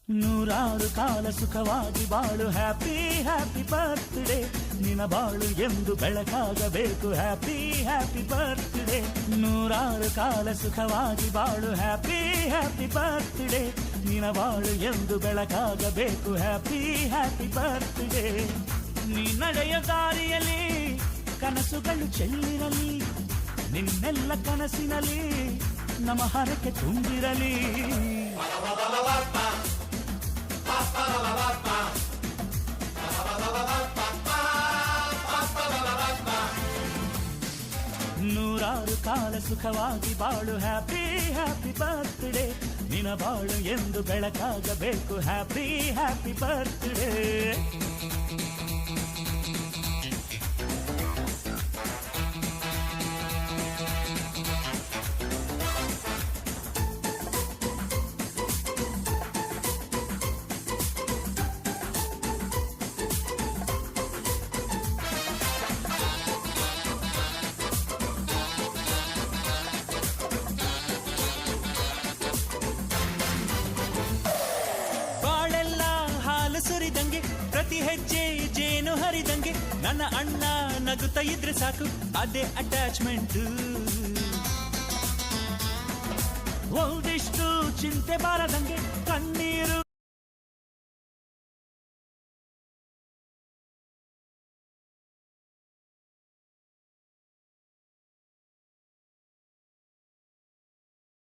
ನೂರಾರು ಕಾಲ ಸುಖವಾಗಿ ಬಾಳು ಹ್ಯಾಪಿ ಹ್ಯಾಪಿ ಬರ್ತ್ಡೇ ನಿನ ಬಾಳು ಎಂದು ಬೆಳಕಾಗಬೇಕು ಹ್ಯಾಪಿ ಹ್ಯಾಪಿ ಬರ್ತ್ಡೇ ನೂರಾರು ಕಾಲ ಸುಖವಾಗಿ ಬಾಳು ಹ್ಯಾಪಿ ಹ್ಯಾಪಿ ಬರ್ತ್ಡೇ ನಿನ ಬಾಳು ಎಂದು ಬೆಳಕಾಗಬೇಕು ಹ್ಯಾಪಿ ಹ್ಯಾಪಿ ಬರ್ತ್ಡೇ ನೀ ನಡೆಯ ದಾರಿಯಲ್ಲಿ ಕನಸುಗಳು ಚೆಲ್ಲಿರಲಿ ನಿನ್ನೆಲ್ಲ ಕನಸಿನಲ್ಲಿ ನಮ್ಮ ಹರಕೆ ತುಂಬಿರಲಿ ನೂರಾರು ಕಾಲ ಸುಖವಾಗಿ ಬಾಳು ಹ್ಯಾಪಿ ಹ್ಯಾಪಿ ಬರ್ತ್ಡೇ ನಿನ ಬಾಳು ಎಂದು ಬೆಳಕಾಗಬೇಕು ಹ್ಯಾಪಿ ಹ್ಯಾಪಿ ಬರ್ತ್ಡೇ ಸುರಿದಂಗೆ ಪ್ರತಿ ಹೆಜ್ಜೆ ಜೇನು ಹರಿದಂಗೆ ನನ್ನ ಅಣ್ಣ ನಗುತ್ತಾ ಇದ್ರೆ ಸಾಕು ಅದೇ ಅಟ್ಯಾಚ್ಮೆಂಟ್ ಒಂದಿಷ್ಟು ಚಿಂತೆ ಬಾರದಂಗೆ ಕಣ್ಣೀರು